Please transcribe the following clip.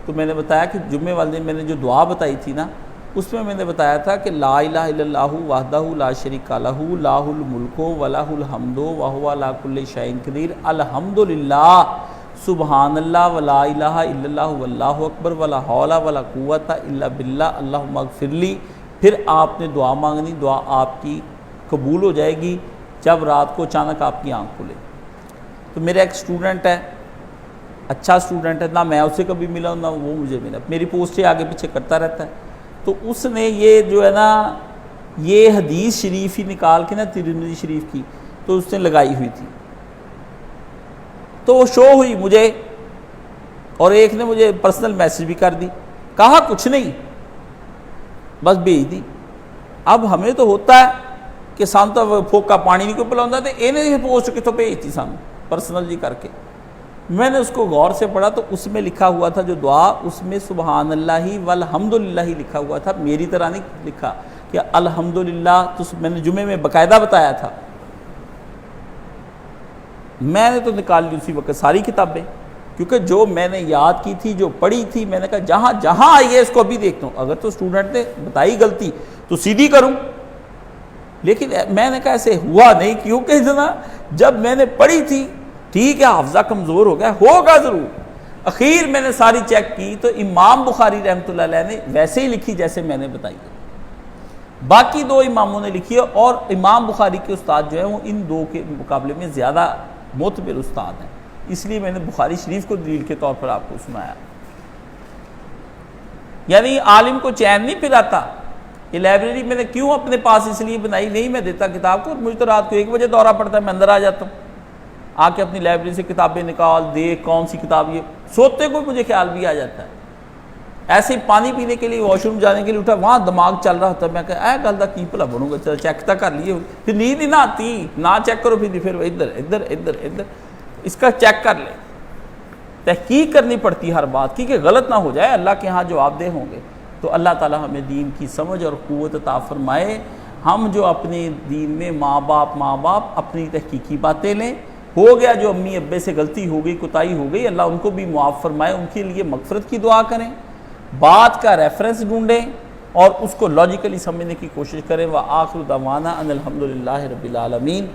تو میں نے بتایا کہ جمعے والے دن میں نے جو دعا بتائی تھی نا، اس میں نے بتایا تھا کہ لا الہ الا اللہ وحدہ لا شریک لہ لہ الملک ولہ الحمد وہو علی کل شیء قدیر الحمدللہ سبحان اللہ ولا الہ الا اللہ واللہ اکبر ولا حول ولا قوت الا باللہ اللہم اغفر لی۔ پھر آپ نے دعا مانگنی، دعا آپ کی قبول ہو جائے گی جب رات کو اچانک آپ کی آنکھ کھلے۔ تو میرا ایک اسٹوڈنٹ ہے، اچھا اسٹوڈنٹ ہے، نہ میں اسے کبھی ملا ہوں نہ وہ مجھے ملا، میری پوسٹیں آگے پیچھے کرتا رہتا ہے۔ تو اس نے یہ جو ہے نا یہ حدیث شریف ہی نکال کے نا ترمذی شریف کی تو اس نے لگائی ہوئی تھی، تو وہ شو ہوئی مجھے، اور ایک نے مجھے پرسنل میسج بھی کر دی، کہا کچھ نہیں بس بھیج دی۔ اب ہمیں تو ہوتا ہے کہ سان تو پھوکا پانی نہیں کوئی پلاؤں تھے، انہیں پوسٹ کتوں بھیجتی سان پرسنل جی کر کے۔ میں نے اس کو غور سے پڑھا تو اس میں لکھا ہوا تھا جو دعا، اس میں سبحان اللہ والحمدللہ ہی لکھا ہوا تھا، میری طرح نہیں لکھا کہ الحمدللہ۔ تو میں نے جمعے میں باقاعدہ بتایا تھا، میں نے تو نکال لی اسی وقت ساری کتابیں، کیونکہ جو میں نے یاد کی تھی، جو پڑھی تھی، میں نے کہا جہاں جہاں آئی ہے اس کو ابھی دیکھتا ہوں، اگر تو اسٹوڈنٹ نے بتائی غلطی تو سیدھی کروں، لیکن میں نے کہا ایسے ہوا نہیں، کیونکہ جب میں نے پڑھی تھی ٹھیک ہے حافظہ کمزور ہو گیا ہوگا ضرور، اخیر میں نے ساری چیک کی تو امام بخاری رحمۃ اللہ علیہ نے ویسے ہی لکھی جیسے میں نے بتائی ہے، باقی دو اماموں نے لکھی ہے، اور امام بخاری کے استاد جو ہیں وہ ان دو کے مقابلے میں زیادہ معتبر استاد ہیں، اس لیے میں نے بخاری شریف کو دلیل کے طور پر آپ کو سنایا۔ یعنی عالم کو چین نہیں پھراتا، یہ لائبریری میں نے کیوں اپنے پاس اس لیے بنائی، نہیں میں دیتا کتاب کو، مجھے تو رات کو 1 بجے دورہ پڑتا ہے، میں اندر آ جاتا ہوں، آ کے اپنی لائبریری سے کتابیں نکال دیکھ کون سی کتاب، یہ سوتے کو مجھے خیال بھی آ جاتا ہے، ایسے ہی پانی پینے کے لیے واش روم جانے کے لیے اٹھا، وہاں دماغ چل رہا ہوتا ہے، میں کہا اے گل دا کی بھلا بنوں گا، چلو چیک تک کر لیے، پھر نیند ہی نہ آتی، نہ چیک کرو پھر ادھر ادھر ادھر ادھر، اس کا چیک کر لیں، تحقیق کرنی پڑتی ہر بات کی کہ غلط نہ ہو جائے، اللہ کے ہاں جواب دہ ہوں گے۔ تو اللہ تعالی ہمیں دین کی سمجھ اور قوت عطا فرمائے، ہم جو اپنے دین میں ماں باپ اپنی تحقیقی باتیں لیں، ہو گیا جو امی ابے سے غلطی ہو گئی کوتاہی ہو گئی، اللہ ان کو بھی معاف فرمائے، ان کے لیے مغفرت کی دعا کریں، بات کا ریفرنس ڈھونڈیں اور اس کو لاجیکلی سمجھنے کی کوشش کریں۔ وآخر دعوانا ان الحمدللہ رب العالمین۔